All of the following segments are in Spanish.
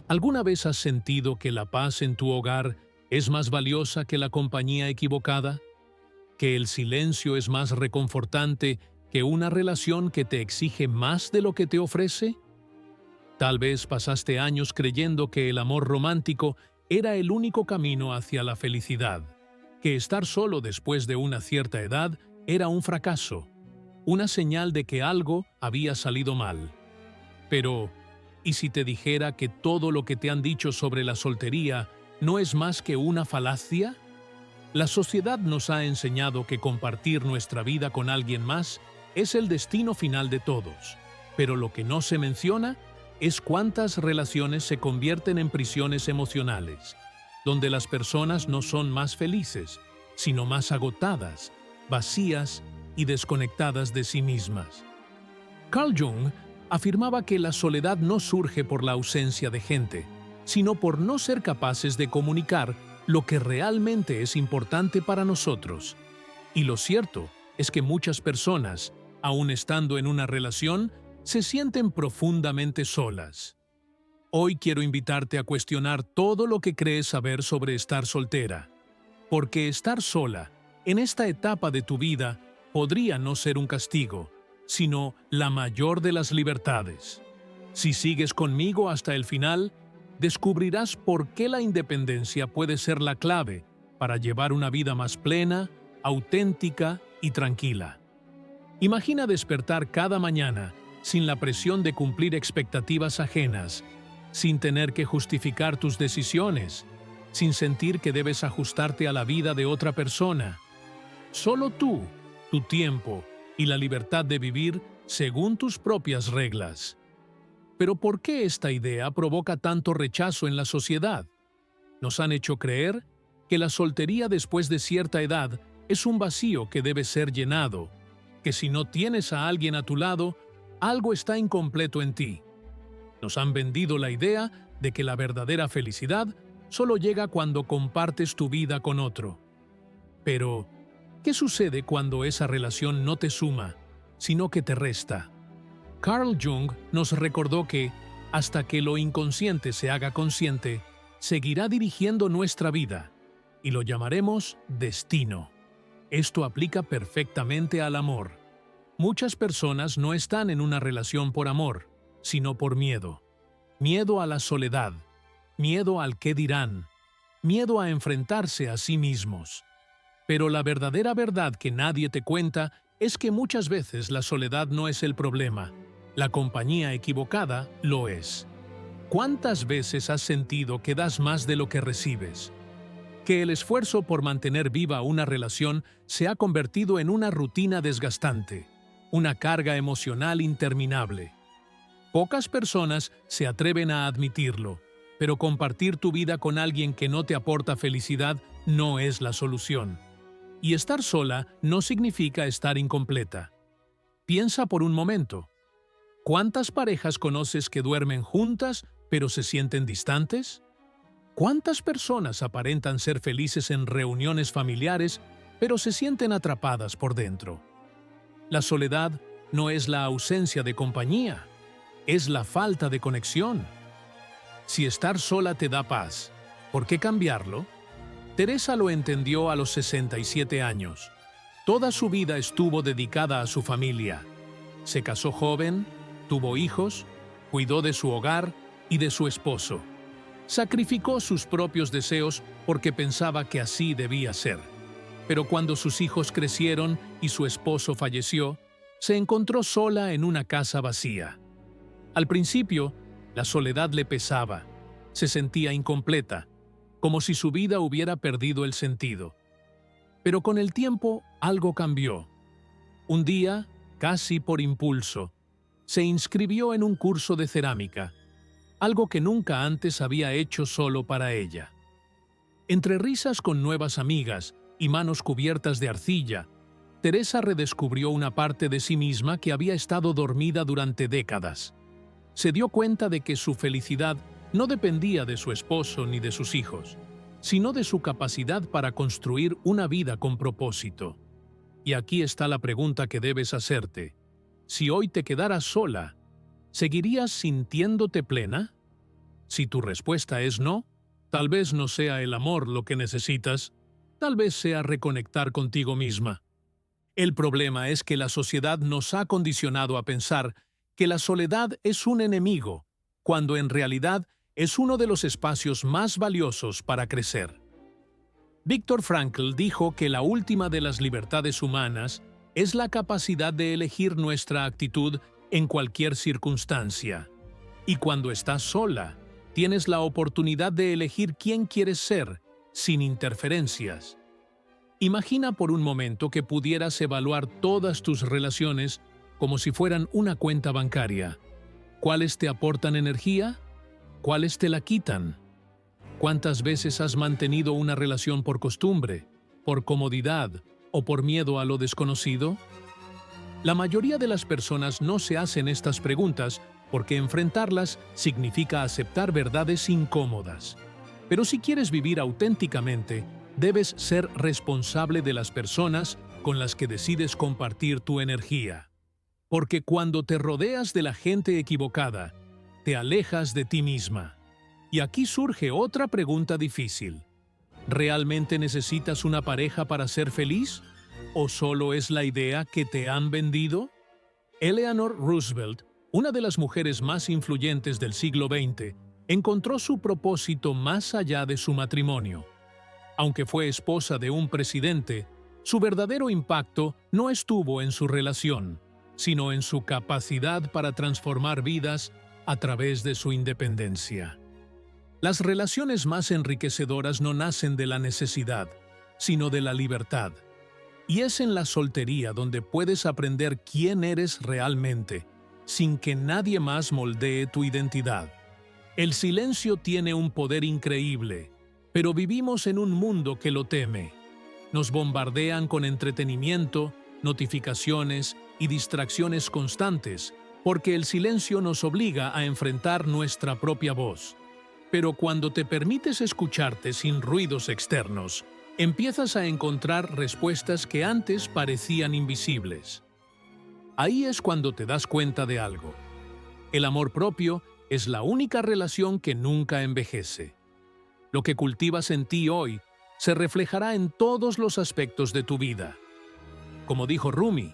¿Alguna vez has sentido que la paz en tu hogar es más valiosa que la compañía equivocada? ¿Que el silencio es más reconfortante que una relación que te exige más de lo que te ofrece? Tal vez pasaste años creyendo que el amor romántico era el único camino hacia la felicidad, que estar solo después de una cierta edad era un fracaso, una señal de que algo había salido mal. Pero, ¿y si te dijera que todo lo que te han dicho sobre la soltería no es más que una falacia? La sociedad nos ha enseñado que compartir nuestra vida con alguien más es el destino final de todos, pero lo que no se menciona es cuántas relaciones se convierten en prisiones emocionales, donde las personas no son más felices, sino más agotadas, vacías y desconectadas de sí mismas. Carl Jung afirmaba que la soledad no surge por la ausencia de gente, sino por no ser capaces de comunicar lo que realmente es importante para nosotros. Y lo cierto es que muchas personas, aun estando en una relación, se sienten profundamente solas. Hoy quiero invitarte a cuestionar todo lo que crees saber sobre estar soltera, porque estar sola, en esta etapa de tu vida, podría no ser un castigo, sino la mayor de las libertades. Si sigues conmigo hasta el final, descubrirás por qué la independencia puede ser la clave para llevar una vida más plena, auténtica y tranquila. Imagina despertar cada mañana sin la presión de cumplir expectativas ajenas, sin tener que justificar tus decisiones, sin sentir que debes ajustarte a la vida de otra persona. Solo tú, tu tiempo y la libertad de vivir según tus propias reglas. Pero ¿por qué esta idea provoca tanto rechazo en la sociedad? Nos han hecho creer que la soltería después de cierta edad es un vacío que debe ser llenado, que si no tienes a alguien a tu lado, algo está incompleto en ti. Nos han vendido la idea de que la verdadera felicidad solo llega cuando compartes tu vida con otro. Pero, ¿qué sucede cuando esa relación no te suma, sino que te resta? Carl Jung nos recordó que, hasta que lo inconsciente se haga consciente, seguirá dirigiendo nuestra vida, y lo llamaremos destino. Esto aplica perfectamente al amor. Muchas personas no están en una relación por amor, sino por miedo. Miedo a la soledad, miedo al qué dirán, miedo a enfrentarse a sí mismos. Pero la verdadera verdad que nadie te cuenta es que muchas veces la soledad no es el problema, la compañía equivocada lo es. ¿Cuántas veces has sentido que das más de lo que recibes? Que el esfuerzo por mantener viva una relación se ha convertido en una rutina desgastante, una carga emocional interminable. Pocas personas se atreven a admitirlo, pero compartir tu vida con alguien que no te aporta felicidad no es la solución. Y estar sola no significa estar incompleta. Piensa por un momento. ¿Cuántas parejas conoces que duermen juntas pero se sienten distantes? ¿Cuántas personas aparentan ser felices en reuniones familiares pero se sienten atrapadas por dentro? La soledad no es la ausencia de compañía, es la falta de conexión. Si estar sola te da paz, ¿por qué cambiarlo? Teresa lo entendió a los 67 años. Toda su vida estuvo dedicada a su familia. Se casó joven, tuvo hijos, cuidó de su hogar y de su esposo. Sacrificó sus propios deseos porque pensaba que así debía ser. Pero cuando sus hijos crecieron y su esposo falleció, se encontró sola en una casa vacía. Al principio, la soledad le pesaba, se sentía incompleta, como si su vida hubiera perdido el sentido. Pero con el tiempo algo cambió. Un día, casi por impulso, se inscribió en un curso de cerámica, algo que nunca antes había hecho solo para ella. Entre risas con nuevas amigas y manos cubiertas de arcilla, Teresa redescubrió una parte de sí misma que había estado dormida durante décadas. Se dio cuenta de que su felicidad no dependía de su esposo ni de sus hijos, sino de su capacidad para construir una vida con propósito. Y aquí está la pregunta que debes hacerte. Si hoy te quedaras sola, ¿seguirías sintiéndote plena? Si tu respuesta es no, tal vez no sea el amor lo que necesitas, tal vez sea reconectar contigo misma. El problema es que la sociedad nos ha condicionado a pensar que la soledad es un enemigo, cuando en realidad es uno de los espacios más valiosos para crecer. Viktor Frankl dijo que la última de las libertades humanas es la capacidad de elegir nuestra actitud en cualquier circunstancia. Y cuando estás sola, tienes la oportunidad de elegir quién quieres ser, sin interferencias. Imagina por un momento que pudieras evaluar todas tus relaciones como si fueran una cuenta bancaria. ¿Cuáles te aportan energía? ¿Cuáles te la quitan? ¿Cuántas veces has mantenido una relación por costumbre, por comodidad o por miedo a lo desconocido? La mayoría de las personas no se hacen estas preguntas porque enfrentarlas significa aceptar verdades incómodas. Pero si quieres vivir auténticamente, debes ser responsable de las personas con las que decides compartir tu energía. Porque cuando te rodeas de la gente equivocada, te alejas de ti misma. Y aquí surge otra pregunta difícil. ¿Realmente necesitas una pareja para ser feliz? ¿O solo es la idea que te han vendido? Eleanor Roosevelt, una de las mujeres más influyentes del siglo XX, encontró su propósito más allá de su matrimonio. Aunque fue esposa de un presidente, su verdadero impacto no estuvo en su relación, sino en su capacidad para transformar vidas a través de su independencia. Las relaciones más enriquecedoras no nacen de la necesidad, sino de la libertad. Y es en la soltería donde puedes aprender quién eres realmente, sin que nadie más moldee tu identidad. El silencio tiene un poder increíble, pero vivimos en un mundo que lo teme. Nos bombardean con entretenimiento, notificaciones y distracciones constantes, porque el silencio nos obliga a enfrentar nuestra propia voz. Pero cuando te permites escucharte sin ruidos externos, empiezas a encontrar respuestas que antes parecían invisibles. Ahí es cuando te das cuenta de algo. El amor propio es la única relación que nunca envejece. Lo que cultivas en ti hoy se reflejará en todos los aspectos de tu vida. Como dijo Rumi,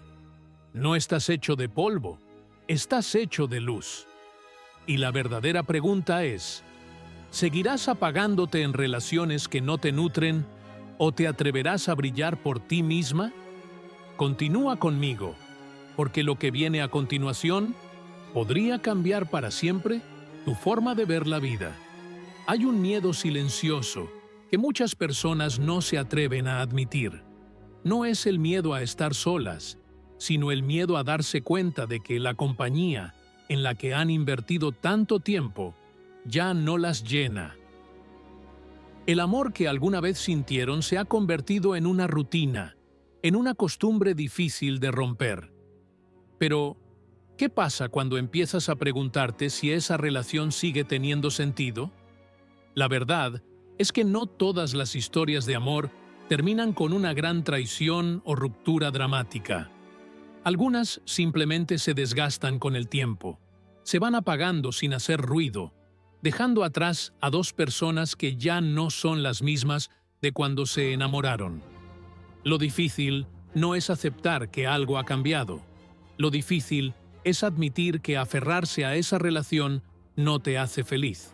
no estás hecho de polvo, estás hecho de luz. Y la verdadera pregunta es, ¿seguirás apagándote en relaciones que no te nutren o te atreverás a brillar por ti misma? Continúa conmigo, porque lo que viene a continuación podría cambiar para siempre tu forma de ver la vida. Hay un miedo silencioso que muchas personas no se atreven a admitir. No es el miedo a estar solas, sino el miedo a darse cuenta de que la compañía en la que han invertido tanto tiempo ya no las llena. El amor que alguna vez sintieron se ha convertido en una rutina, en una costumbre difícil de romper. Pero, ¿qué pasa cuando empiezas a preguntarte si esa relación sigue teniendo sentido? La verdad es que no todas las historias de amor terminan con una gran traición o ruptura dramática. Algunas simplemente se desgastan con el tiempo, se van apagando sin hacer ruido, dejando atrás a dos personas que ya no son las mismas de cuando se enamoraron. Lo difícil no es aceptar que algo ha cambiado. Lo difícil es admitir que aferrarse a esa relación no te hace feliz.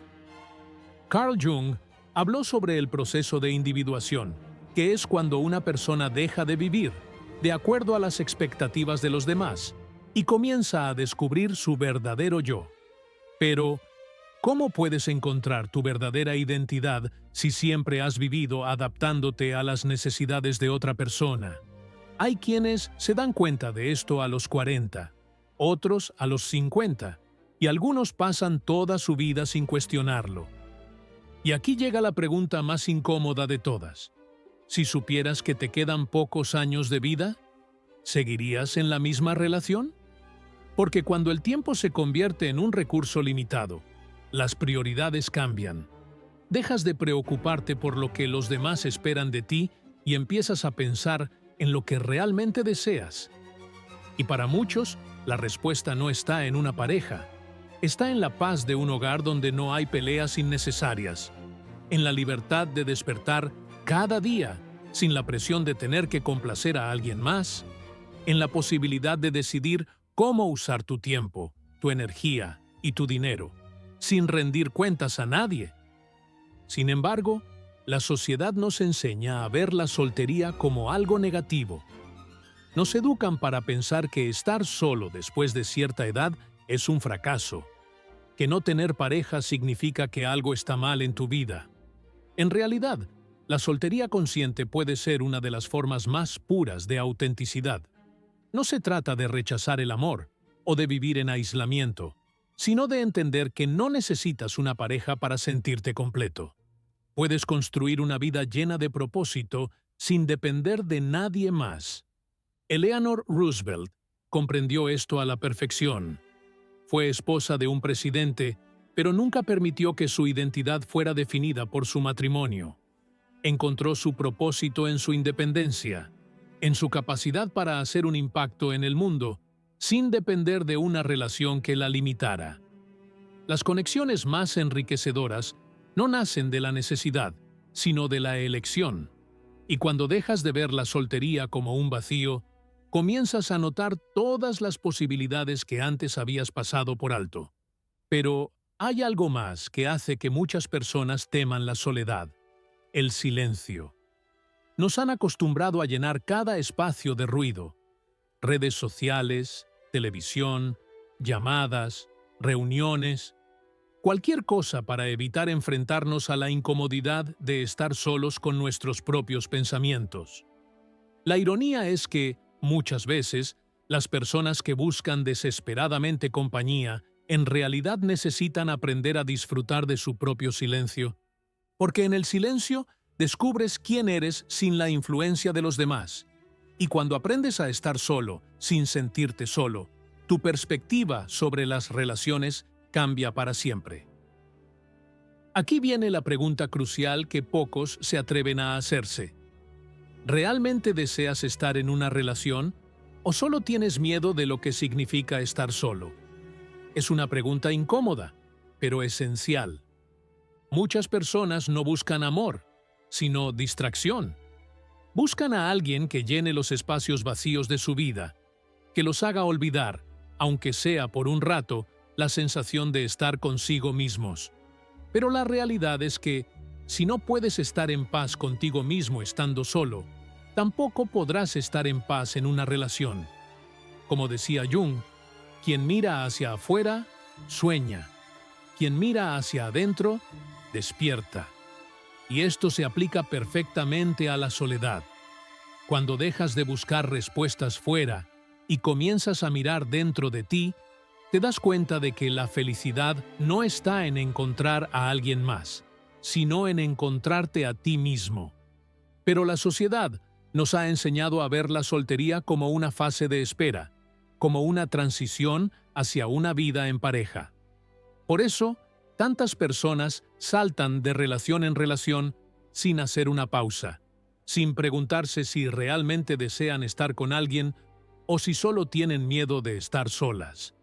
Carl Jung habló sobre el proceso de individuación, que es cuando una persona deja de vivir de acuerdo a las expectativas de los demás y comienza a descubrir su verdadero yo. Pero, ¿cómo puedes encontrar tu verdadera identidad si siempre has vivido adaptándote a las necesidades de otra persona? Hay quienes se dan cuenta de esto a los 40, otros a los 50, y algunos pasan toda su vida sin cuestionarlo. Y aquí llega la pregunta más incómoda de todas. Si supieras que te quedan pocos años de vida, ¿seguirías en la misma relación? Porque cuando el tiempo se convierte en un recurso limitado, las prioridades cambian. Dejas de preocuparte por lo que los demás esperan de ti y empiezas a pensar en lo que realmente deseas. Y para muchos, la respuesta no está en una pareja, Está en la paz de un hogar donde no hay peleas innecesarias, en la libertad de despertar cada día sin la presión de tener que complacer a alguien más, en la posibilidad de decidir cómo usar tu tiempo, tu energía y tu dinero, sin rendir cuentas a nadie. Sin embargo, la sociedad nos enseña a ver la soltería como algo negativo. Nos educan para pensar que estar solo después de cierta edad es un fracaso, que no tener pareja significa que algo está mal en tu vida. En realidad, la soltería consciente puede ser una de las formas más puras de autenticidad. No se trata de rechazar el amor o de vivir en aislamiento, sino de entender que no necesitas una pareja para sentirte completo. Puedes construir una vida llena de propósito sin depender de nadie más. Eleanor Roosevelt comprendió esto a la perfección. Fue esposa de un presidente, pero nunca permitió que su identidad fuera definida por su matrimonio. Encontró su propósito en su independencia, en su capacidad para hacer un impacto en el mundo, sin depender de una relación que la limitara. Las conexiones más enriquecedoras no nacen de la necesidad, sino de la elección. Y cuando dejas de ver la soltería como un vacío, comienzas a notar todas las posibilidades que antes habías pasado por alto. Pero hay algo más que hace que muchas personas teman la soledad: el silencio. Nos han acostumbrado a llenar cada espacio de ruido: redes sociales, televisión, llamadas, reuniones, cualquier cosa para evitar enfrentarnos a la incomodidad de estar solos con nuestros propios pensamientos. La ironía es que, muchas veces, las personas que buscan desesperadamente compañía en realidad necesitan aprender a disfrutar de su propio silencio, porque en el silencio descubres quién eres sin la influencia de los demás. Y cuando aprendes a estar solo, sin sentirte solo, tu perspectiva sobre las relaciones cambia para siempre. Aquí viene la pregunta crucial que pocos se atreven a hacerse. ¿Realmente deseas estar en una relación o solo tienes miedo de lo que significa estar solo? Es una pregunta incómoda, pero esencial. Muchas personas no buscan amor, sino distracción. Buscan a alguien que llene los espacios vacíos de su vida, que los haga olvidar, aunque sea por un rato, la sensación de estar consigo mismos. Pero la realidad es que, si no puedes estar en paz contigo mismo estando solo, tampoco podrás estar en paz en una relación. Como decía Jung, quien mira hacia afuera, sueña. Quien mira hacia adentro, despierta. Y esto se aplica perfectamente a la soledad. Cuando dejas de buscar respuestas fuera y comienzas a mirar dentro de ti, te das cuenta de que la felicidad no está en encontrar a alguien más, sino en encontrarte a ti mismo. Pero la sociedad nos ha enseñado a ver la soltería como una fase de espera, como una transición hacia una vida en pareja. Por eso, tantas personas saltan de relación en relación sin hacer una pausa, sin preguntarse si realmente desean estar con alguien o si solo tienen miedo de estar solas.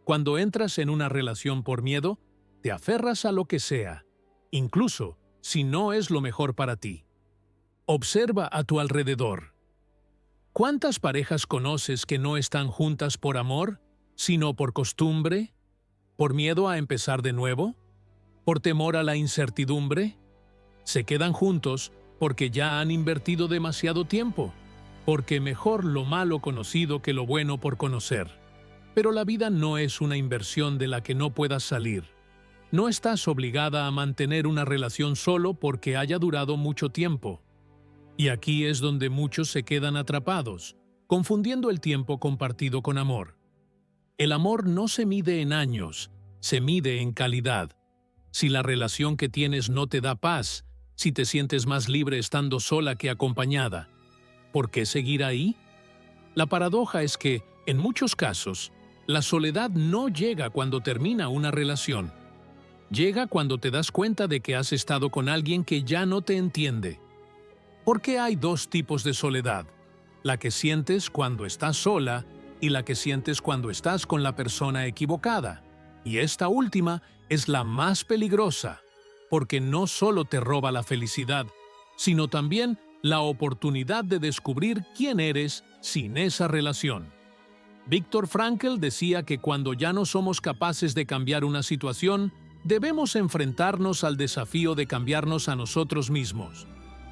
Cuando entras en una relación por miedo, te aferras a lo que sea, incluso si no es lo mejor para ti. Observa a tu alrededor. ¿Cuántas parejas conoces que no están juntas por amor, sino por costumbre? ¿Por miedo a empezar de nuevo? ¿Por temor a la incertidumbre? Se quedan juntos porque ya han invertido demasiado tiempo, porque mejor lo malo conocido que lo bueno por conocer. Pero la vida no es una inversión de la que no puedas salir. No estás obligada a mantener una relación solo porque haya durado mucho tiempo. Y aquí es donde muchos se quedan atrapados, confundiendo el tiempo compartido con amor. El amor no se mide en años, se mide en calidad. Si la relación que tienes no te da paz, si te sientes más libre estando sola que acompañada, ¿por qué seguir ahí? La paradoja es que, en muchos casos, la soledad no llega cuando termina una relación. Llega cuando te das cuenta de que has estado con alguien que ya no te entiende. ¿Por qué hay dos tipos de soledad? La que sientes cuando estás sola y la que sientes cuando estás con la persona equivocada. Y esta última es la más peligrosa, porque no solo te roba la felicidad, sino también la oportunidad de descubrir quién eres sin esa relación. Viktor Frankl decía que cuando ya no somos capaces de cambiar una situación, debemos enfrentarnos al desafío de cambiarnos a nosotros mismos.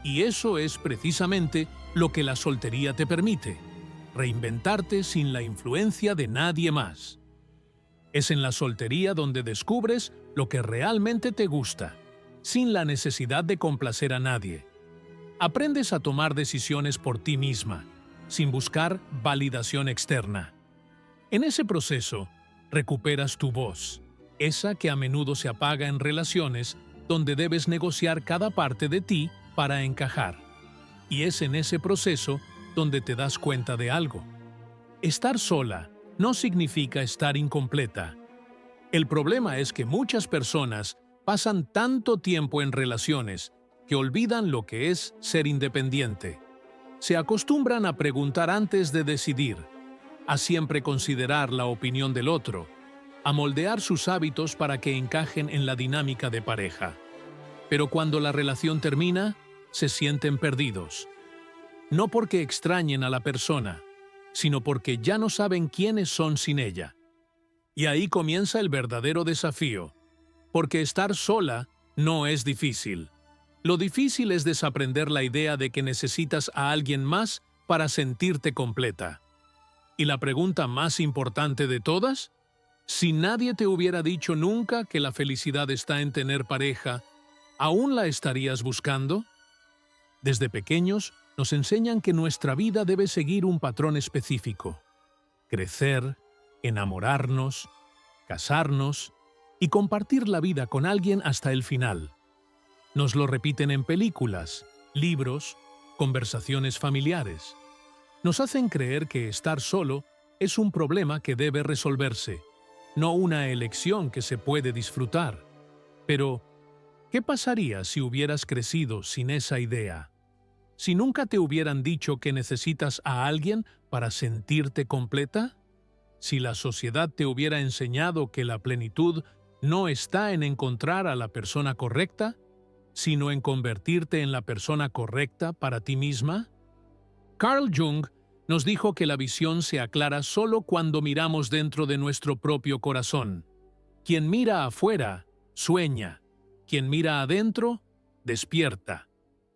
Y eso es precisamente lo que la soltería te permite: reinventarte sin la influencia de nadie más. Es en la soltería donde descubres lo que realmente te gusta, sin la necesidad de complacer a nadie. Aprendes a tomar decisiones por ti misma, sin buscar validación externa. En ese proceso, recuperas tu voz, esa que a menudo se apaga en relaciones donde debes negociar cada parte de ti para encajar. Y es en ese proceso donde te das cuenta de algo. Estar sola no significa estar incompleta. El problema es que muchas personas pasan tanto tiempo en relaciones que olvidan lo que es ser independiente. Se acostumbran a preguntar antes de decidir, a siempre considerar la opinión del otro, a moldear sus hábitos para que encajen en la dinámica de pareja. Pero cuando la relación termina, se sienten perdidos. No porque extrañen a la persona, sino porque ya no saben quiénes son sin ella. Y ahí comienza el verdadero desafío, porque estar sola no es difícil. Lo difícil es desaprender la idea de que necesitas a alguien más para sentirte completa. Y la pregunta más importante de todas: si nadie te hubiera dicho nunca que la felicidad está en tener pareja, ¿aún la estarías buscando? Desde pequeños nos enseñan que nuestra vida debe seguir un patrón específico: crecer, enamorarnos, casarnos y compartir la vida con alguien hasta el final. Nos lo repiten en películas, libros, conversaciones familiares. Nos hacen creer que estar solo es un problema que debe resolverse, no una elección que se puede disfrutar. Pero, ¿qué pasaría si hubieras crecido sin esa idea? Si nunca te hubieran dicho que necesitas a alguien para sentirte completa? Si la sociedad te hubiera enseñado que la plenitud no está en encontrar a la persona correcta, sino en convertirte en la persona correcta para ti misma? Carl Jung nos dijo que la visión se aclara solo cuando miramos dentro de nuestro propio corazón. Quien mira afuera, sueña. Quien mira adentro, despierta.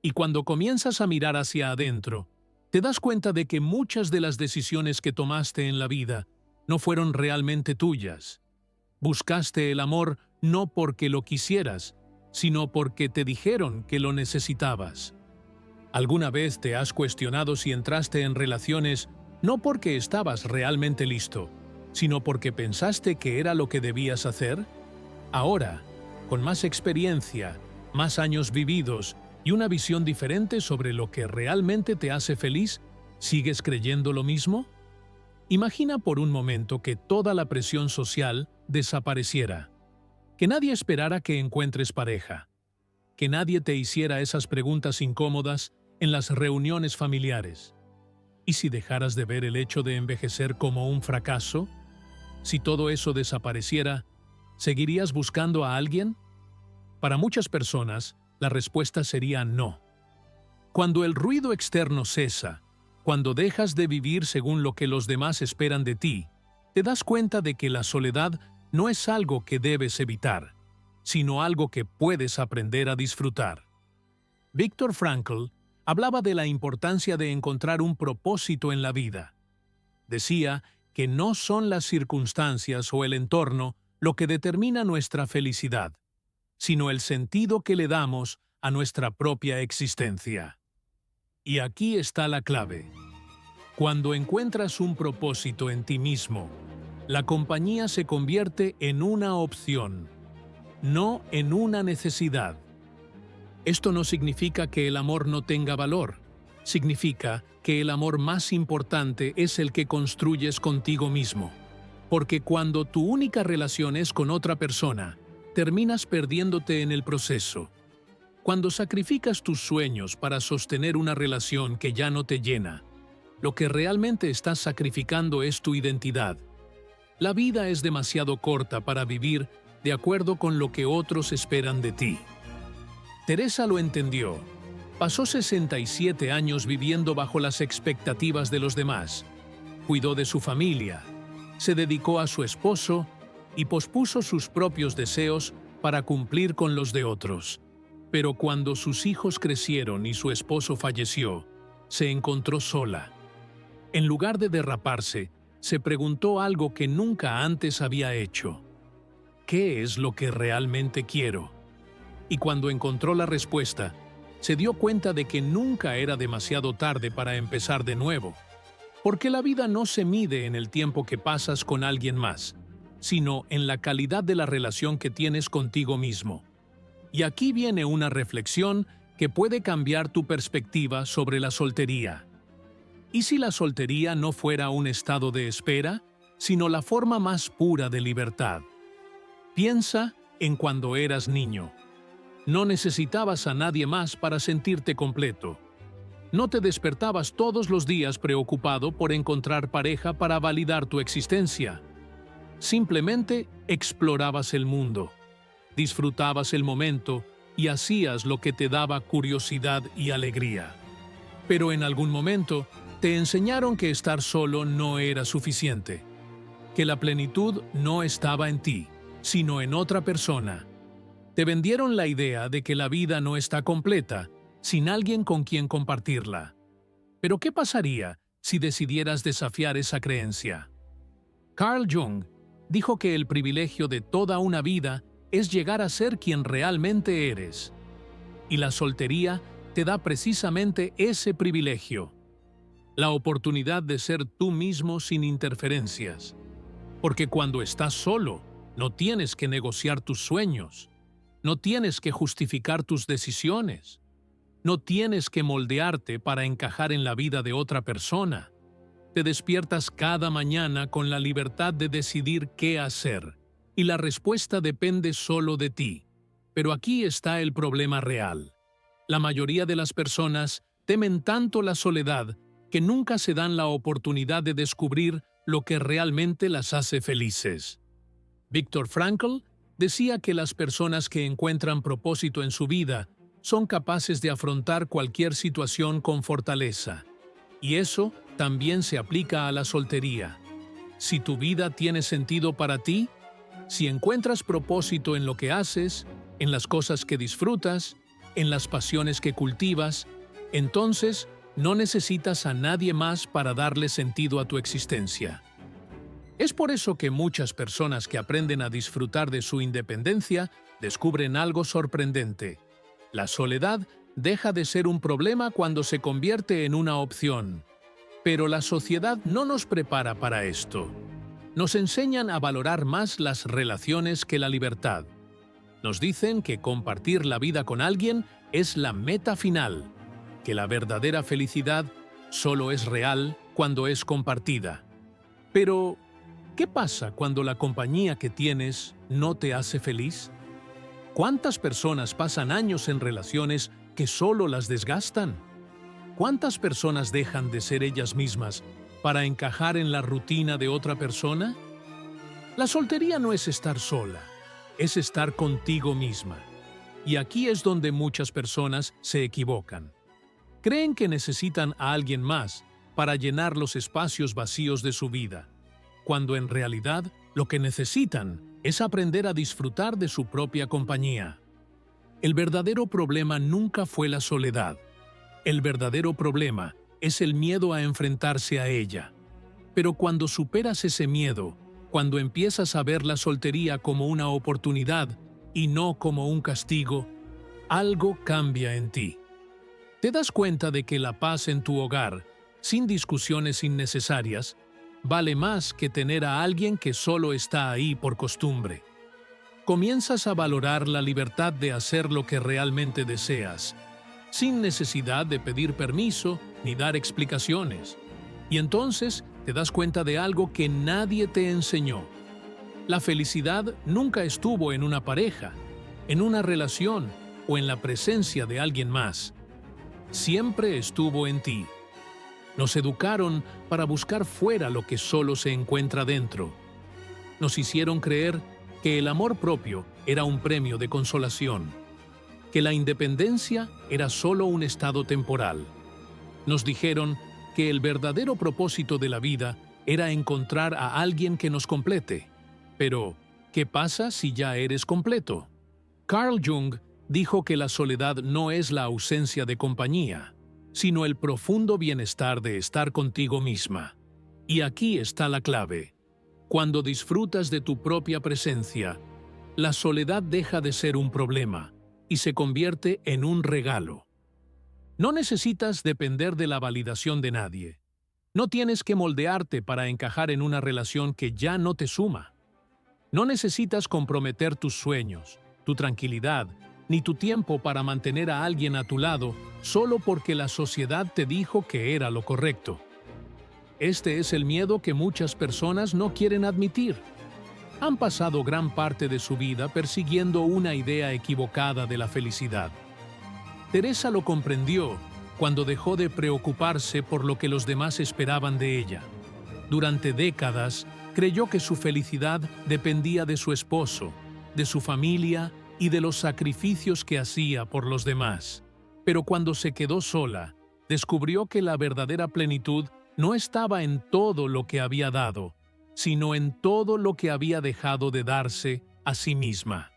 Y cuando comienzas a mirar hacia adentro, te das cuenta de que muchas de las decisiones que tomaste en la vida no fueron realmente tuyas. Buscaste el amor no porque lo quisieras, sino porque te dijeron que lo necesitabas. ¿Alguna vez te has cuestionado si entraste en relaciones no porque estabas realmente listo, sino porque pensaste que era lo que debías hacer? Ahora, con más experiencia, más años vividos y una visión diferente sobre lo que realmente te hace feliz, ¿sigues creyendo lo mismo? Imagina por un momento que toda la presión social desapareciera, que nadie esperara que encuentres pareja, que nadie te hiciera esas preguntas incómodas en las reuniones familiares. ¿Y si dejaras de ver el hecho de envejecer como un fracaso? Si todo eso desapareciera, ¿seguirías buscando a alguien? Para muchas personas, la respuesta sería no. Cuando el ruido externo cesa, cuando dejas de vivir según lo que los demás esperan de ti, te das cuenta de que la soledad no es algo que debes evitar, sino algo que puedes aprender a disfrutar. Viktor Frankl hablaba de la importancia de encontrar un propósito en la vida. Decía que no son las circunstancias o el entorno lo que determina nuestra felicidad, sino el sentido que le damos a nuestra propia existencia. Y aquí está la clave. Cuando encuentras un propósito en ti mismo, la compañía se convierte en una opción, no en una necesidad. Esto no significa que el amor no tenga valor. Significa que el amor más importante es el que construyes contigo mismo. Porque cuando tu única relación es con otra persona, terminas perdiéndote en el proceso. Cuando sacrificas tus sueños para sostener una relación que ya no te llena, lo que realmente estás sacrificando es tu identidad. La vida es demasiado corta para vivir de acuerdo con lo que otros esperan de ti. Teresa lo entendió. Pasó 67 años viviendo bajo las expectativas de los demás. Cuidó de su familia, se dedicó a su esposo y pospuso sus propios deseos para cumplir con los de otros. Pero cuando sus hijos crecieron y su esposo falleció, se encontró sola. En lugar de derraparse, se preguntó algo que nunca antes había hecho. ¿Qué es lo que realmente quiero? Y cuando encontró la respuesta, se dio cuenta de que nunca era demasiado tarde para empezar de nuevo. Porque la vida no se mide en el tiempo que pasas con alguien más, sino en la calidad de la relación que tienes contigo mismo. Y aquí viene una reflexión que puede cambiar tu perspectiva sobre la soltería. ¿Y si la soltería no fuera un estado de espera, sino la forma más pura de libertad? Piensa en cuando eras niño. No necesitabas a nadie más para sentirte completo. No te despertabas todos los días preocupado por encontrar pareja para validar tu existencia. Simplemente explorabas el mundo, disfrutabas el momento y hacías lo que te daba curiosidad y alegría. Pero en algún momento te enseñaron que estar solo no era suficiente, que la plenitud no estaba en ti, sino en otra persona. Te vendieron la idea de que la vida no está completa sin alguien con quien compartirla. Pero ¿qué pasaría si decidieras desafiar esa creencia? Carl Jung dijo que el privilegio de toda una vida es llegar a ser quien realmente eres. Y la soltería te da precisamente ese privilegio. La oportunidad de ser tú mismo sin interferencias. Porque cuando estás solo, no tienes que negociar tus sueños. No tienes que justificar tus decisiones. No tienes que moldearte para encajar en la vida de otra persona. Te despiertas cada mañana con la libertad de decidir qué hacer, y la respuesta depende solo de ti. Pero aquí está el problema real. La mayoría de las personas temen tanto la soledad que nunca se dan la oportunidad de descubrir lo que realmente las hace felices. Viktor Frankl decía que las personas que encuentran propósito en su vida son capaces de afrontar cualquier situación con fortaleza. Y eso también se aplica a la soltería. Si tu vida tiene sentido para ti, si encuentras propósito en lo que haces, en las cosas que disfrutas, en las pasiones que cultivas, entonces no necesitas a nadie más para darle sentido a tu existencia. Es por eso que muchas personas que aprenden a disfrutar de su independencia descubren algo sorprendente. La soledad deja de ser un problema cuando se convierte en una opción. Pero la sociedad no nos prepara para esto. Nos enseñan a valorar más las relaciones que la libertad. Nos dicen que compartir la vida con alguien es la meta final, que la verdadera felicidad solo es real cuando es compartida. Pero, ¿qué pasa cuando la compañía que tienes no te hace feliz? ¿Cuántas personas pasan años en relaciones que solo las desgastan? ¿Cuántas personas dejan de ser ellas mismas para encajar en la rutina de otra persona? La soltería no es estar sola, es estar contigo misma. Y aquí es donde muchas personas se equivocan. Creen que necesitan a alguien más para llenar los espacios vacíos de su vida, cuando en realidad lo que necesitan es aprender a disfrutar de su propia compañía. El verdadero problema nunca fue la soledad. El verdadero problema es el miedo a enfrentarse a ella. Pero cuando superas ese miedo, cuando empiezas a ver la soltería como una oportunidad y no como un castigo, algo cambia en ti. Te das cuenta de que la paz en tu hogar, sin discusiones innecesarias, vale más que tener a alguien que solo está ahí por costumbre. Comienzas a valorar la libertad de hacer lo que realmente deseas, sin necesidad de pedir permiso ni dar explicaciones. Y entonces te das cuenta de algo que nadie te enseñó. La felicidad nunca estuvo en una pareja, en una relación o en la presencia de alguien más. Siempre estuvo en ti. Nos educaron para buscar fuera lo que solo se encuentra dentro. Nos hicieron creer que el amor propio era un premio de consolación, que la independencia era solo un estado temporal. Nos dijeron que el verdadero propósito de la vida era encontrar a alguien que nos complete. Pero, ¿qué pasa si ya eres completo? Carl Jung dijo que la soledad no es la ausencia de compañía, sino el profundo bienestar de estar contigo misma. Y aquí está la clave. Cuando disfrutas de tu propia presencia, la soledad deja de ser un problema y se convierte en un regalo. No necesitas depender de la validación de nadie. No tienes que moldearte para encajar en una relación que ya no te suma. No necesitas comprometer tus sueños, tu tranquilidad, ni tu tiempo para mantener a alguien a tu lado solo porque la sociedad te dijo que era lo correcto. Este es el miedo que muchas personas no quieren admitir. Han pasado gran parte de su vida persiguiendo una idea equivocada de la felicidad. Teresa lo comprendió cuando dejó de preocuparse por lo que los demás esperaban de ella. Durante décadas, creyó que su felicidad dependía de su esposo, de su familia y de los sacrificios que hacía por los demás. Pero cuando se quedó sola, descubrió que la verdadera plenitud no estaba en todo lo que había dado, sino en todo lo que había dejado de darse a sí misma.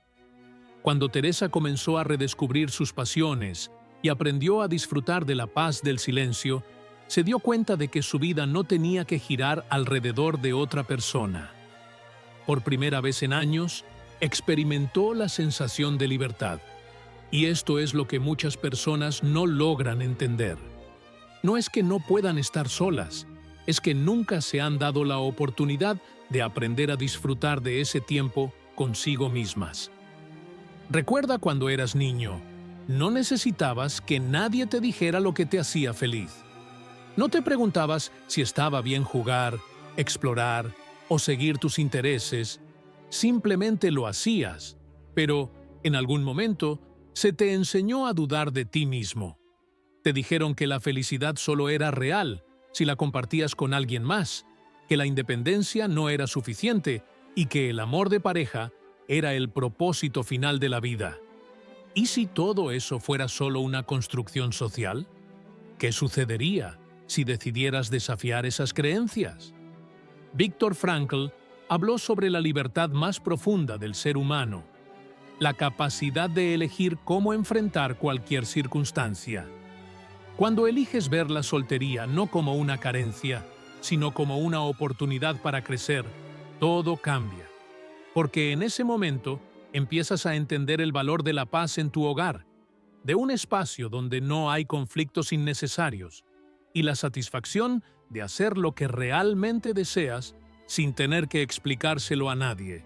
Cuando Teresa comenzó a redescubrir sus pasiones y aprendió a disfrutar de la paz del silencio, se dio cuenta de que su vida no tenía que girar alrededor de otra persona. Por primera vez en años, experimentó la sensación de libertad. Y esto es lo que muchas personas no logran entender. No es que no puedan estar solas, es que nunca se han dado la oportunidad de aprender a disfrutar de ese tiempo consigo mismas. Recuerda cuando eras niño, no necesitabas que nadie te dijera lo que te hacía feliz. No te preguntabas si estaba bien jugar, explorar o seguir tus intereses. Simplemente lo hacías, pero en algún momento se te enseñó a dudar de ti mismo. Te dijeron que la felicidad solo era real si la compartías con alguien más, que la independencia no era suficiente y que el amor de pareja era el propósito final de la vida. ¿Y si todo eso fuera solo una construcción social? ¿Qué sucedería si decidieras desafiar esas creencias? Viktor Frankl habló sobre la libertad más profunda del ser humano, la capacidad de elegir cómo enfrentar cualquier circunstancia. Cuando eliges ver la soltería no como una carencia, sino como una oportunidad para crecer, todo cambia. Porque en ese momento empiezas a entender el valor de la paz en tu hogar, de un espacio donde no hay conflictos innecesarios, y la satisfacción de hacer lo que realmente deseas sin tener que explicárselo a nadie.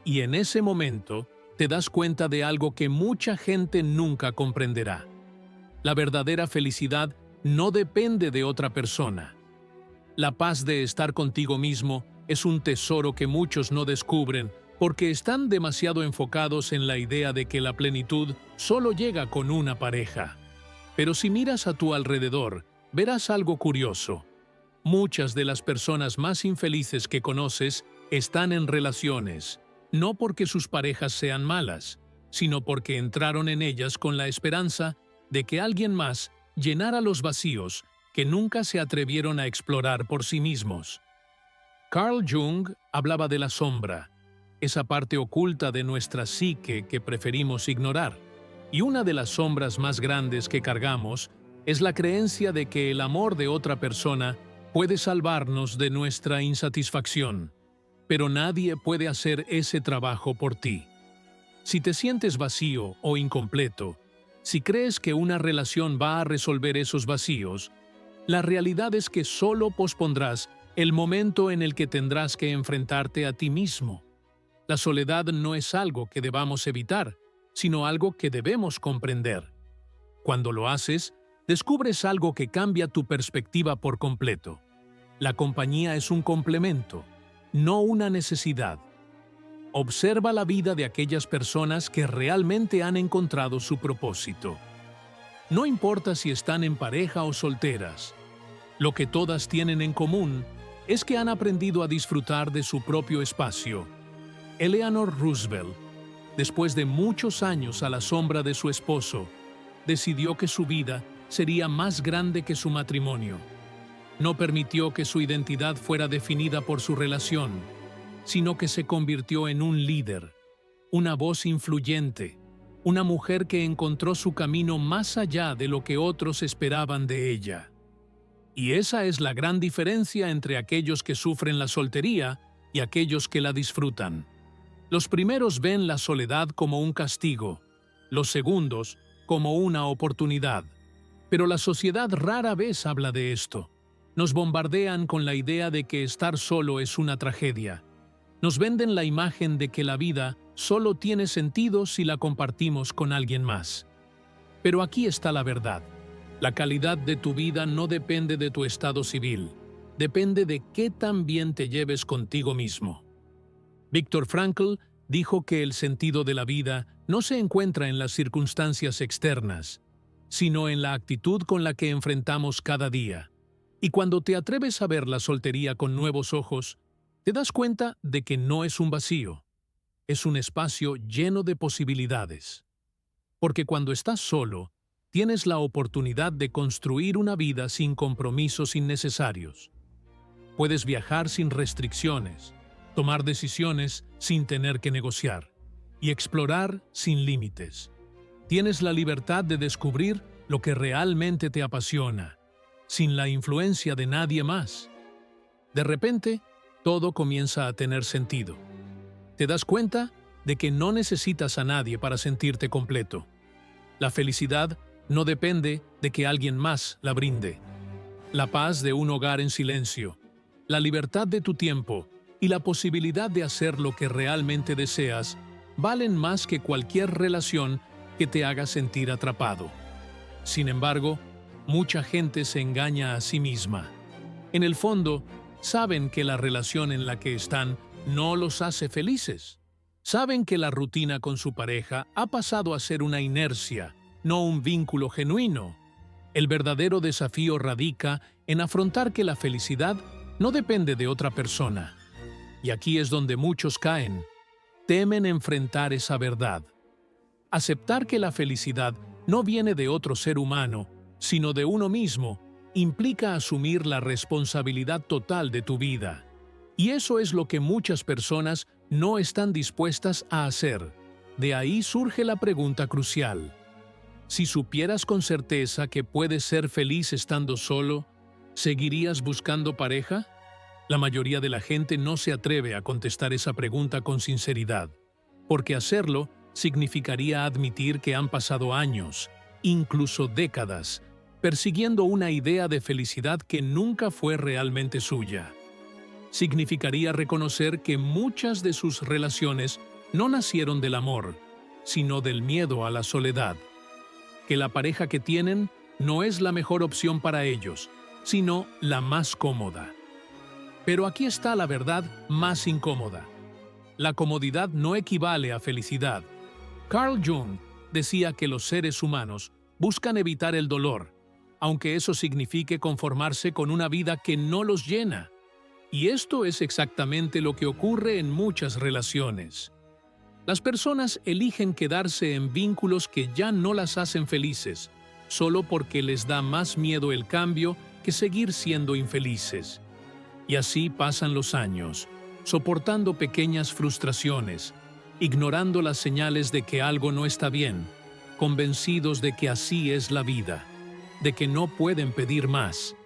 Y en ese momento te das cuenta de algo que mucha gente nunca comprenderá. La verdadera felicidad no depende de otra persona. La paz de estar contigo mismo es un tesoro que muchos no descubren porque están demasiado enfocados en la idea de que la plenitud solo llega con una pareja. Pero si miras a tu alrededor, verás algo curioso. Muchas de las personas más infelices que conoces están en relaciones, no porque sus parejas sean malas, sino porque entraron en ellas con la esperanza de que alguien más llenara los vacíos que nunca se atrevieron a explorar por sí mismos. Carl Jung hablaba de la sombra, esa parte oculta de nuestra psique que preferimos ignorar. Y una de las sombras más grandes que cargamos es la creencia de que el amor de otra persona puede salvarnos de nuestra insatisfacción. Pero nadie puede hacer ese trabajo por ti. Si te sientes vacío o incompleto, si crees que una relación va a resolver esos vacíos, la realidad es que solo pospondrás el momento en el que tendrás que enfrentarte a ti mismo. La soledad no es algo que debamos evitar, sino algo que debemos comprender. Cuando lo haces, descubres algo que cambia tu perspectiva por completo. La compañía es un complemento, no una necesidad. Observa la vida de aquellas personas que realmente han encontrado su propósito. No importa si están en pareja o solteras, lo que todas tienen en común es que han aprendido a disfrutar de su propio espacio. Eleanor Roosevelt, después de muchos años a la sombra de su esposo, decidió que su vida sería más grande que su matrimonio. No permitió que su identidad fuera definida por su relación, sino que se convirtió en un líder, una voz influyente, una mujer que encontró su camino más allá de lo que otros esperaban de ella. Y esa es la gran diferencia entre aquellos que sufren la soltería y aquellos que la disfrutan. Los primeros ven la soledad como un castigo, los segundos como una oportunidad. Pero la sociedad rara vez habla de esto. Nos bombardean con la idea de que estar solo es una tragedia. Nos venden la imagen de que la vida solo tiene sentido si la compartimos con alguien más. Pero aquí está la verdad. La calidad de tu vida no depende de tu estado civil, depende de qué tan bien te lleves contigo mismo. Viktor Frankl dijo que el sentido de la vida no se encuentra en las circunstancias externas, sino en la actitud con la que enfrentamos cada día. Y cuando te atreves a ver la soltería con nuevos ojos, te das cuenta de que no es un vacío, es un espacio lleno de posibilidades. Porque cuando estás solo, tienes la oportunidad de construir una vida sin compromisos innecesarios. Puedes viajar sin restricciones, tomar decisiones sin tener que negociar y explorar sin límites. Tienes la libertad de descubrir lo que realmente te apasiona, sin la influencia de nadie más. De repente, todo comienza a tener sentido. Te das cuenta de que no necesitas a nadie para sentirte completo. La felicidad no depende de que alguien más la brinde. La paz de un hogar en silencio, la libertad de tu tiempo y la posibilidad de hacer lo que realmente deseas valen más que cualquier relación que te haga sentir atrapado. Sin embargo, mucha gente se engaña a sí misma. En el fondo, saben que la relación en la que están no los hace felices. Saben que la rutina con su pareja ha pasado a ser una inercia, no un vínculo genuino. El verdadero desafío radica en afrontar que la felicidad no depende de otra persona. Y aquí es donde muchos caen. Temen enfrentar esa verdad. Aceptar que la felicidad no viene de otro ser humano, sino de uno mismo, implica asumir la responsabilidad total de tu vida. Y eso es lo que muchas personas no están dispuestas a hacer. De ahí surge la pregunta crucial. Si supieras con certeza que puedes ser feliz estando solo, ¿seguirías buscando pareja? La mayoría de la gente no se atreve a contestar esa pregunta con sinceridad, porque hacerlo significaría admitir que han pasado años, incluso décadas, persiguiendo una idea de felicidad que nunca fue realmente suya. Significaría reconocer que muchas de sus relaciones no nacieron del amor, sino del miedo a la soledad. Que la pareja que tienen no es la mejor opción para ellos, sino la más cómoda. Pero aquí está la verdad más incómoda. La comodidad no equivale a felicidad. Carl Jung decía que los seres humanos buscan evitar el dolor, aunque eso signifique conformarse con una vida que no los llena. Y esto es exactamente lo que ocurre en muchas relaciones. Las personas eligen quedarse en vínculos que ya no las hacen felices, solo porque les da más miedo el cambio que seguir siendo infelices. Y así pasan los años, soportando pequeñas frustraciones, ignorando las señales de que algo no está bien, convencidos de que así es la vida, de que no pueden pedir más.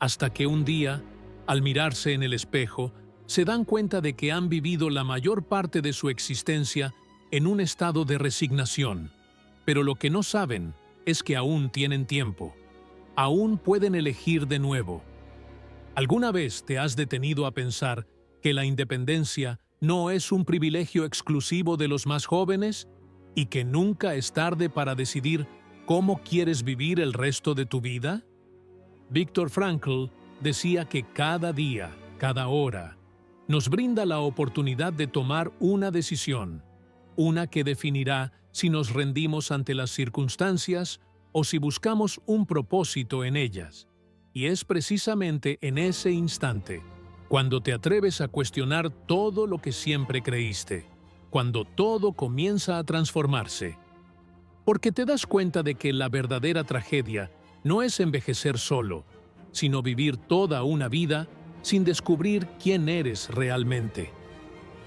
Hasta que un día, al mirarse en el espejo, se dan cuenta de que han vivido la mayor parte de su existencia en un estado de resignación. Pero lo que no saben es que aún tienen tiempo. Aún pueden elegir de nuevo. ¿Alguna vez te has detenido a pensar que la independencia no es un privilegio exclusivo de los más jóvenes y que nunca es tarde para decidir cómo quieres vivir el resto de tu vida? Viktor Frankl decía que cada día, cada hora, nos brinda la oportunidad de tomar una decisión, una que definirá si nos rendimos ante las circunstancias o si buscamos un propósito en ellas. Y es precisamente en ese instante, Cuando te atreves a cuestionar todo lo que siempre creíste, cuando todo comienza a transformarse. Porque te das cuenta de que la verdadera tragedia no es envejecer solo, sino vivir toda una vida sin descubrir quién eres realmente.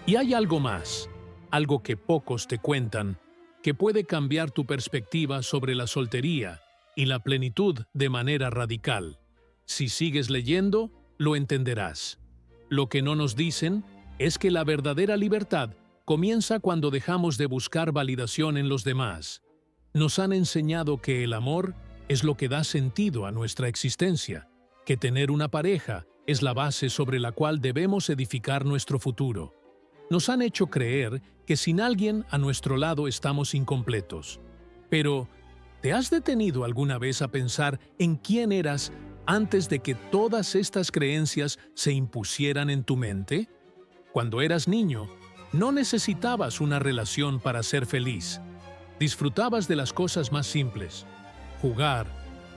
Y hay algo más, algo que pocos te cuentan, que puede cambiar tu perspectiva sobre la soltería y la plenitud de manera radical. Si sigues leyendo, lo entenderás. Lo que no nos dicen es que la verdadera libertad comienza cuando dejamos de buscar validación en los demás. Nos han enseñado que el amor es lo que da sentido a nuestra existencia, que tener una pareja es la base sobre la cual debemos edificar nuestro futuro. Nos han hecho creer que sin alguien a nuestro lado estamos incompletos. Pero, ¿te has detenido alguna vez a pensar en quién eras antes de que todas estas creencias se impusieran en tu mente? Cuando eras niño, no necesitabas una relación para ser feliz. Disfrutabas de las cosas más simples: jugar,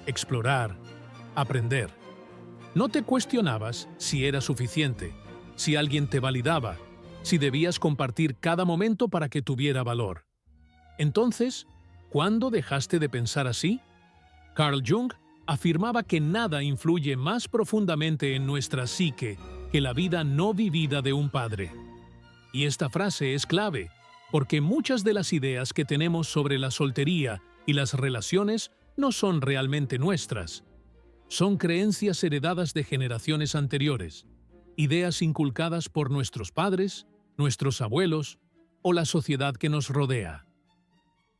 explorar, aprender. No te cuestionabas si era suficiente, si alguien te validaba, si debías compartir cada momento para que tuviera valor. Entonces, ¿cuándo dejaste de pensar así? Carl Jung afirmaba que nada influye más profundamente en nuestra psique que la vida no vivida de un padre. Y esta frase es clave, porque muchas de las ideas que tenemos sobre la soltería y las relaciones no son realmente nuestras. Son creencias heredadas de generaciones anteriores, ideas inculcadas por nuestros padres, nuestros abuelos o la sociedad que nos rodea.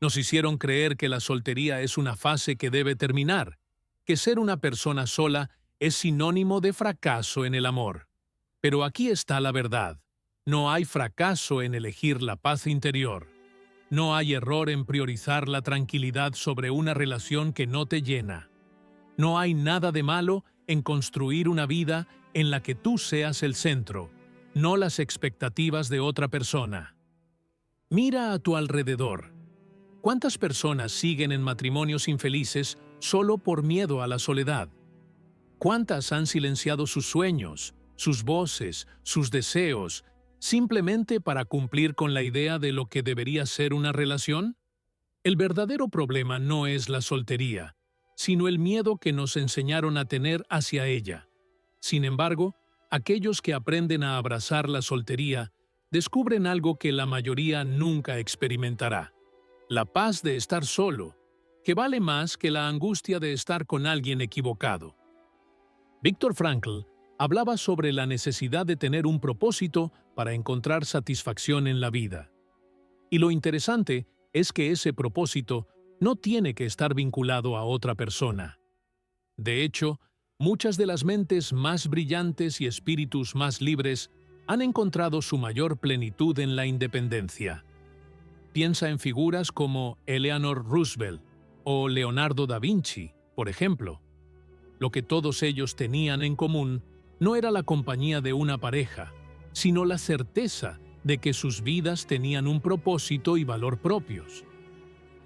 Nos hicieron creer que la soltería es una fase que debe terminar, que ser una persona sola es sinónimo de fracaso en el amor. Pero aquí está la verdad. No hay fracaso en elegir la paz interior. No hay error en priorizar la tranquilidad sobre una relación que no te llena. No hay nada de malo en construir una vida en la que tú seas el centro, no las expectativas de otra persona. Mira a tu alrededor. ¿Cuántas personas siguen en matrimonios infelices solo por miedo a la soledad? ¿Cuántas han silenciado sus sueños, sus voces, sus deseos, simplemente para cumplir con la idea de lo que debería ser una relación? El verdadero problema no es la soltería, sino el miedo que nos enseñaron a tener hacia ella. Sin embargo, aquellos que aprenden a abrazar la soltería descubren algo que la mayoría nunca experimentará: la paz de estar solo, que vale más que la angustia de estar con alguien equivocado. Viktor Frankl hablaba sobre la necesidad de tener un propósito para encontrar satisfacción en la vida. Y lo interesante es que ese propósito no tiene que estar vinculado a otra persona. De hecho, muchas de las mentes más brillantes y espíritus más libres han encontrado su mayor plenitud en la independencia. Piensa en figuras como Eleanor Roosevelt o Leonardo da Vinci, por ejemplo. Lo que todos ellos tenían en común no era la compañía de una pareja, sino la certeza de que sus vidas tenían un propósito y valor propios.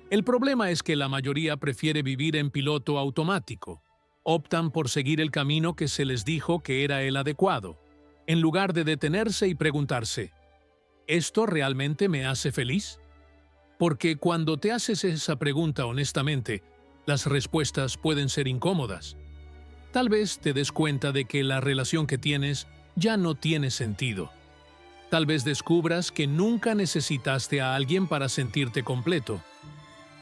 El problema es que la mayoría prefiere vivir en piloto automático. Optan por seguir el camino que se les dijo que era el adecuado, en lugar de detenerse y preguntarse: ¿esto realmente me hace feliz? Porque cuando te haces esa pregunta honestamente, las respuestas pueden ser incómodas. Tal vez te des cuenta de que la relación que tienes ya no tiene sentido. Tal vez descubras que nunca necesitaste a alguien para sentirte completo.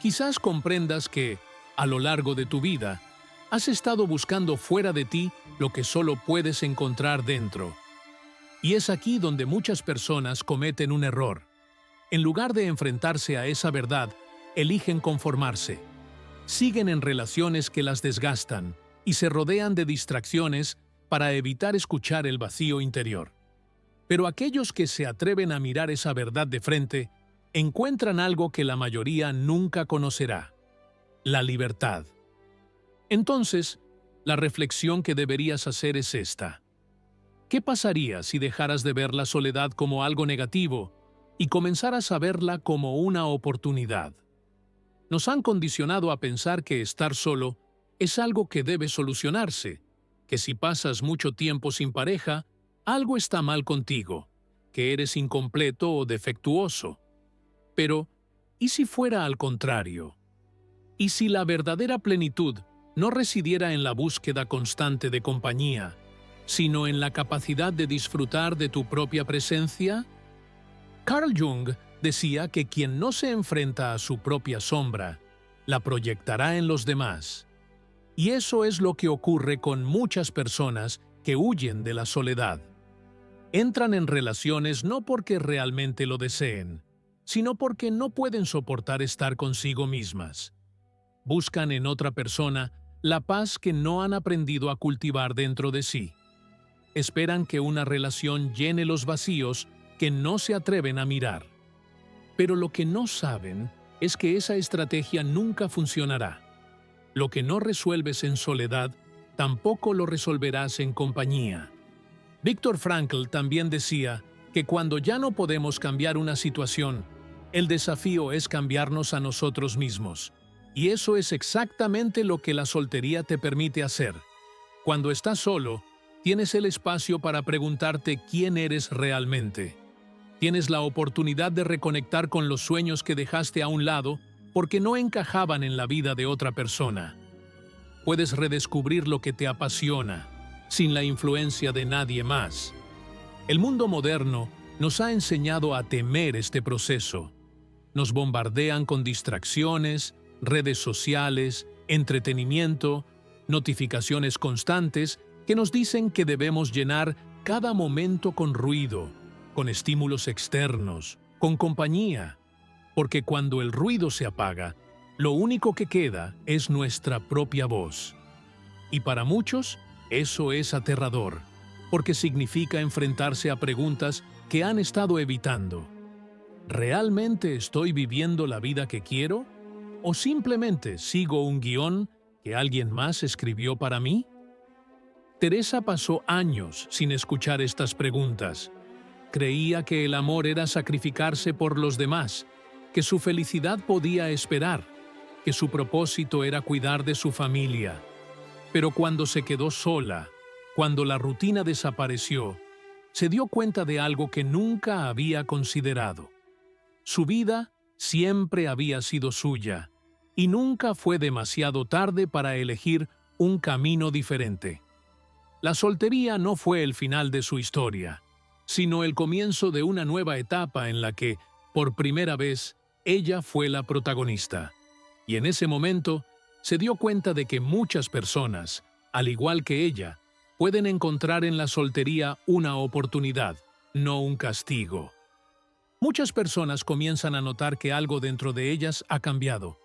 Quizás comprendas que, a lo largo de tu vida, has estado buscando fuera de ti lo que solo puedes encontrar dentro. Y es aquí donde muchas personas cometen un error. En lugar de enfrentarse a esa verdad, eligen conformarse. Siguen en relaciones que las desgastan y se rodean de distracciones para evitar escuchar el vacío interior. Pero aquellos que se atreven a mirar esa verdad de frente encuentran algo que la mayoría nunca conocerá: la libertad. Entonces, la reflexión que deberías hacer es esta: ¿qué pasaría si dejaras de ver la soledad como algo negativo y comenzaras a verla como una oportunidad? Nos han condicionado a pensar que estar solo es algo que debe solucionarse, que si pasas mucho tiempo sin pareja, algo está mal contigo, que eres incompleto o defectuoso. Pero, ¿y si fuera al contrario? ¿Y si la verdadera plenitud no residiera en la búsqueda constante de compañía, sino en la capacidad de disfrutar de tu propia presencia? Carl Jung decía que quien no se enfrenta a su propia sombra, la proyectará en los demás. Y eso es lo que ocurre con muchas personas que huyen de la soledad. Entran en relaciones no porque realmente lo deseen, sino porque no pueden soportar estar consigo mismas. Buscan en otra persona la paz que no han aprendido a cultivar dentro de sí. Esperan que una relación llene los vacíos que no se atreven a mirar. Pero lo que no saben es que esa estrategia nunca funcionará. Lo que no resuelves en soledad, tampoco lo resolverás en compañía. Viktor Frankl también decía que cuando ya no podemos cambiar una situación, el desafío es cambiarnos a nosotros mismos. Y eso es exactamente lo que la soltería te permite hacer. Cuando estás solo, tienes el espacio para preguntarte quién eres realmente. Tienes la oportunidad de reconectar con los sueños que dejaste a un lado porque no encajaban en la vida de otra persona. Puedes redescubrir lo que te apasiona, sin la influencia de nadie más. El mundo moderno nos ha enseñado a temer este proceso. Nos bombardean con distracciones, redes sociales, entretenimiento, notificaciones constantes que nos dicen que debemos llenar cada momento con ruido, con estímulos externos, con compañía, porque cuando el ruido se apaga, lo único que queda es nuestra propia voz. Y para muchos, eso es aterrador, porque significa enfrentarse a preguntas que han estado evitando. ¿Realmente estoy viviendo la vida que quiero? ¿O simplemente sigo un guión que alguien más escribió para mí? Teresa pasó años sin escuchar estas preguntas. Creía que el amor era sacrificarse por los demás, que su felicidad podía esperar, que su propósito era cuidar de su familia. Pero cuando se quedó sola, cuando la rutina desapareció, se dio cuenta de algo que nunca había considerado. Su vida siempre había sido suya, y nunca fue demasiado tarde para elegir un camino diferente. La soltería no fue el final de su historia, sino el comienzo de una nueva etapa en la que, por primera vez, ella fue la protagonista. Y en ese momento, se dio cuenta de que muchas personas, al igual que ella, pueden encontrar en la soltería una oportunidad, no un castigo. Muchas personas comienzan a notar que algo dentro de ellas ha cambiado.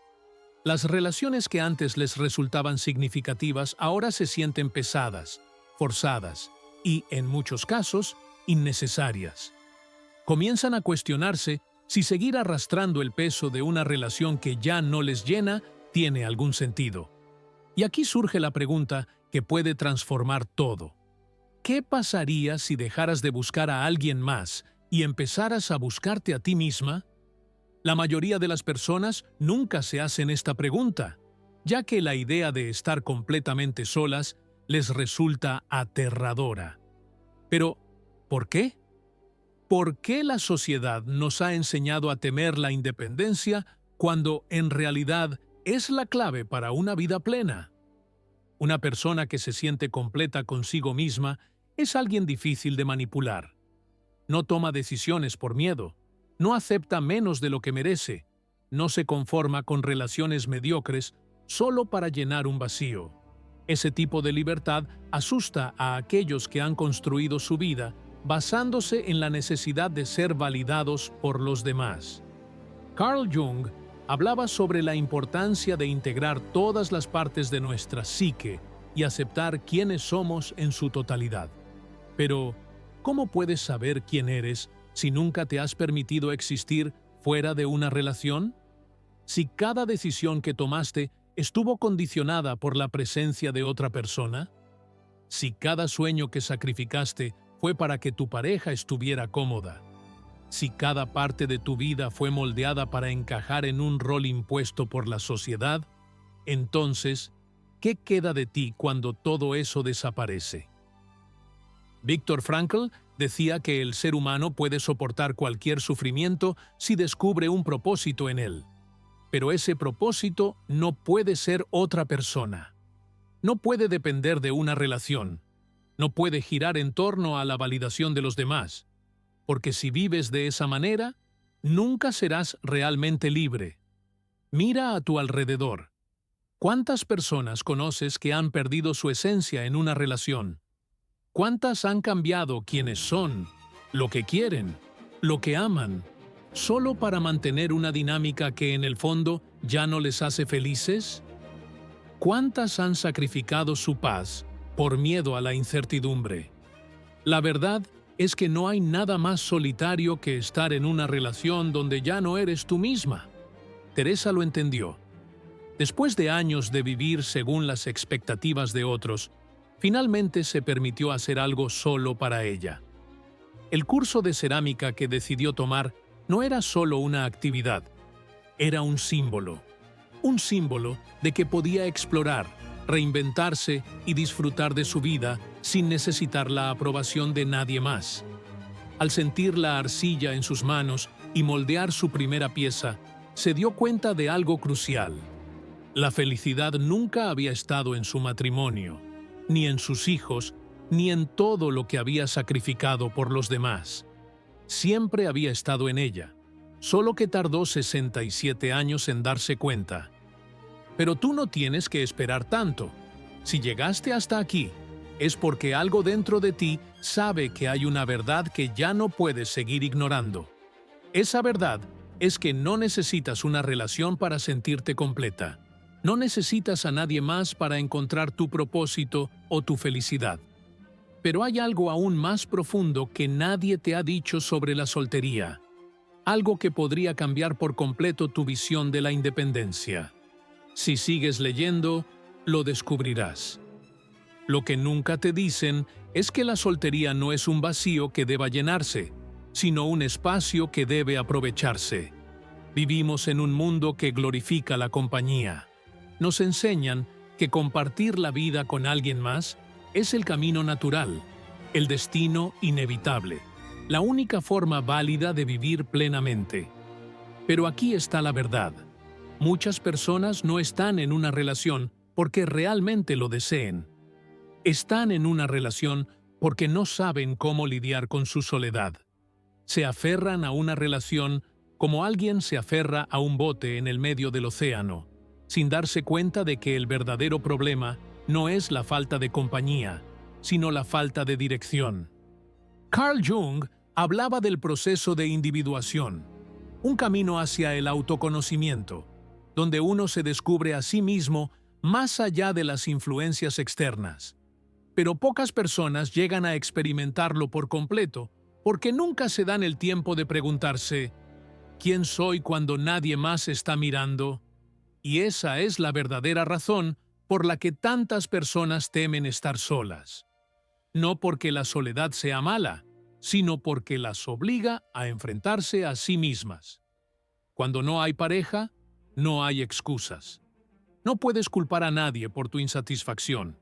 Las relaciones que antes les resultaban significativas ahora se sienten pesadas, forzadas y, en muchos casos, innecesarias. Comienzan a cuestionarse si seguir arrastrando el peso de una relación que ya no les llena tiene algún sentido. Y aquí surge la pregunta que puede transformar todo. ¿Qué pasaría si dejaras de buscar a alguien más y empezaras a buscarte a ti misma? La mayoría de las personas nunca se hacen esta pregunta, ya que la idea de estar completamente solas les resulta aterradora. Pero, ¿por qué? ¿Por qué la sociedad nos ha enseñado a temer la independencia cuando en realidad es la clave para una vida plena? Una persona que se siente completa consigo misma es alguien difícil de manipular. No toma decisiones por miedo, no acepta menos de lo que merece, no se conforma con relaciones mediocres solo para llenar un vacío. Ese tipo de libertad asusta a aquellos que han construido su vida basándose en la necesidad de ser validados por los demás. Carl Jung hablaba sobre la importancia de integrar todas las partes de nuestra psique y aceptar quiénes somos en su totalidad. Pero, ¿cómo puedes saber quién eres si nunca te has permitido existir fuera de una relación? Si cada decisión que tomaste estuvo condicionada por la presencia de otra persona? Si cada sueño que sacrificaste fue para que tu pareja estuviera cómoda? Si cada parte de tu vida fue moldeada para encajar en un rol impuesto por la sociedad, entonces, ¿qué queda de ti cuando todo eso desaparece? Viktor Frankl decía que el ser humano puede soportar cualquier sufrimiento si descubre un propósito en él. Pero ese propósito no puede ser otra persona. No puede depender de una relación. No puede girar en torno a la validación de los demás. Porque si vives de esa manera, nunca serás realmente libre. Mira a tu alrededor. ¿Cuántas personas conoces que han perdido su esencia en una relación? ¿Cuántas han cambiado quienes son, lo que quieren, lo que aman, solo para mantener una dinámica que en el fondo ya no les hace felices? ¿Cuántas han sacrificado su paz por miedo a la incertidumbre? La verdad es que no hay nada más solitario que estar en una relación donde ya no eres tú misma. Teresa lo entendió. Después de años de vivir según las expectativas de otros, finalmente se permitió hacer algo solo para ella. El curso de cerámica que decidió tomar no era solo una actividad, era un símbolo de que podía explorar, reinventarse y disfrutar de su vida sin necesitar la aprobación de nadie más. Al sentir la arcilla en sus manos y moldear su primera pieza, se dio cuenta de algo crucial. La felicidad nunca había estado en su matrimonio, ni en sus hijos, ni en todo lo que había sacrificado por los demás. Siempre había estado en ella, solo que tardó 67 años en darse cuenta. Pero tú no tienes que esperar tanto. Si llegaste hasta aquí, es porque algo dentro de ti sabe que hay una verdad que ya no puedes seguir ignorando. Esa verdad es que no necesitas una relación para sentirte completa. No necesitas a nadie más para encontrar tu propósito o tu felicidad. Pero hay algo aún más profundo que nadie te ha dicho sobre la soltería. Algo que podría cambiar por completo tu visión de la independencia. Si sigues leyendo, lo descubrirás. Lo que nunca te dicen es que la soltería no es un vacío que deba llenarse, sino un espacio que debe aprovecharse. Vivimos en un mundo que glorifica la compañía. Nos enseñan que compartir la vida con alguien más es el camino natural, el destino inevitable, la única forma válida de vivir plenamente. Pero aquí está la verdad. Muchas personas no están en una relación porque realmente lo deseen. Están en una relación porque no saben cómo lidiar con su soledad. Se aferran a una relación como alguien se aferra a un bote en el medio del océano, sin darse cuenta de que el verdadero problema no es la falta de compañía, sino la falta de dirección. Carl Jung hablaba del proceso de individuación, un camino hacia el autoconocimiento, donde uno se descubre a sí mismo más allá de las influencias externas. Pero pocas personas llegan a experimentarlo por completo porque nunca se dan el tiempo de preguntarse ¿quién soy cuando nadie más está mirando? Y esa es la verdadera razón por la que tantas personas temen estar solas. No porque la soledad sea mala, sino porque las obliga a enfrentarse a sí mismas. Cuando no hay pareja, no hay excusas. No puedes culpar a nadie por tu insatisfacción.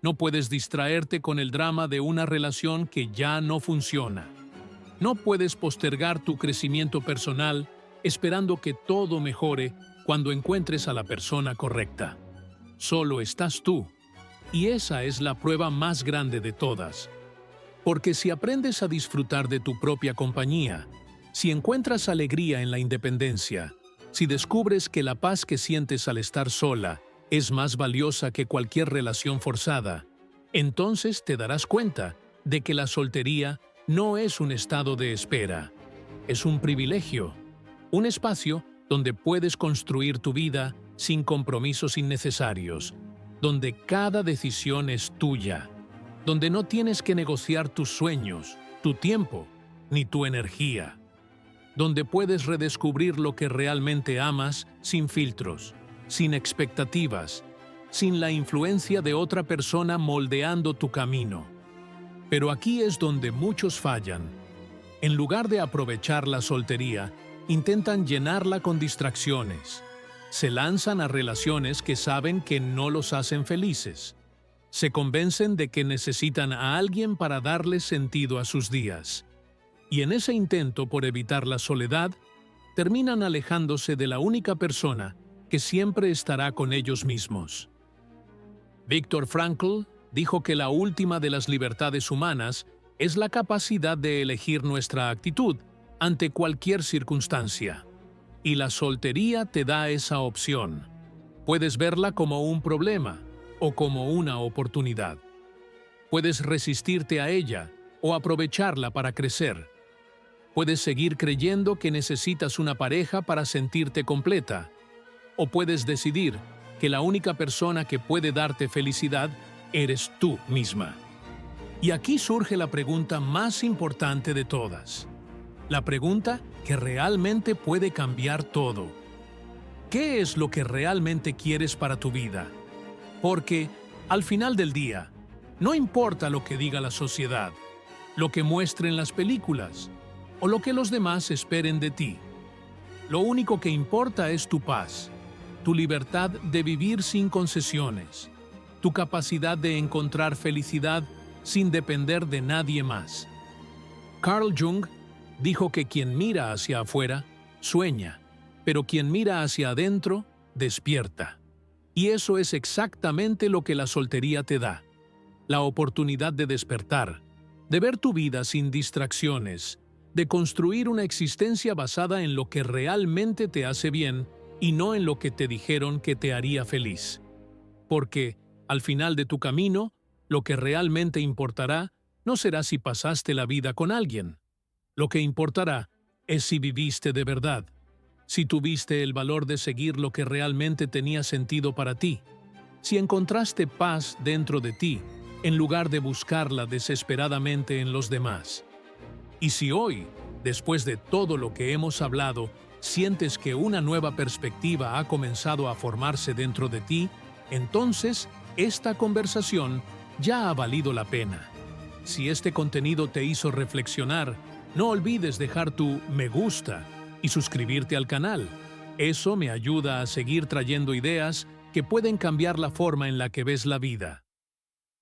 No puedes distraerte con el drama de una relación que ya no funciona. No puedes postergar tu crecimiento personal esperando que todo mejore cuando encuentres a la persona correcta. Solo estás tú, y esa es la prueba más grande de todas. Porque si aprendes a disfrutar de tu propia compañía, si encuentras alegría en la independencia, si descubres que la paz que sientes al estar sola es más valiosa que cualquier relación forzada, entonces te darás cuenta de que la soltería no es un estado de espera, es un privilegio, un espacio donde puedes construir tu vida sin compromisos innecesarios, donde cada decisión es tuya, donde no tienes que negociar tus sueños, tu tiempo, ni tu energía, donde puedes redescubrir lo que realmente amas sin filtros, sin expectativas, sin la influencia de otra persona moldeando tu camino. Pero aquí es donde muchos fallan. En lugar de aprovechar la soltería, intentan llenarla con distracciones. Se lanzan a relaciones que saben que no los hacen felices. Se convencen de que necesitan a alguien para darle sentido a sus días. Y en ese intento por evitar la soledad, terminan alejándose de la única persona que siempre estará con ellos mismos. Viktor Frankl dijo que la última de las libertades humanas es la capacidad de elegir nuestra actitud ante cualquier circunstancia. Y la soltería te da esa opción. Puedes verla como un problema o como una oportunidad. Puedes resistirte a ella o aprovecharla para crecer. Puedes seguir creyendo que necesitas una pareja para sentirte completa. O puedes decidir que la única persona que puede darte felicidad eres tú misma. Y aquí surge la pregunta más importante de todas. La pregunta que realmente puede cambiar todo. ¿Qué es lo que realmente quieres para tu vida? Porque, al final del día, no importa lo que diga la sociedad, lo que muestren las películas, o lo que los demás esperen de ti. Lo único que importa es tu paz, tu libertad de vivir sin concesiones, tu capacidad de encontrar felicidad sin depender de nadie más. Carl Jung dijo que quien mira hacia afuera, sueña, pero quien mira hacia adentro, despierta. Y eso es exactamente lo que la soltería te da. La oportunidad de despertar, de ver tu vida sin distracciones, de construir una existencia basada en lo que realmente te hace bien y no en lo que te dijeron que te haría feliz. Porque, al final de tu camino, lo que realmente importará no será si pasaste la vida con alguien. Lo que importará es si viviste de verdad, si tuviste el valor de seguir lo que realmente tenía sentido para ti, si encontraste paz dentro de ti, en lugar de buscarla desesperadamente en los demás. Y si hoy, después de todo lo que hemos hablado, sientes que una nueva perspectiva ha comenzado a formarse dentro de ti, entonces esta conversación ya ha valido la pena. Si este contenido te hizo reflexionar, no olvides dejar tu me gusta y suscribirte al canal. Eso me ayuda a seguir trayendo ideas que pueden cambiar la forma en la que ves la vida.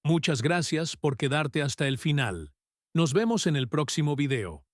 Muchas gracias por quedarte hasta el final. Nos vemos en el próximo video.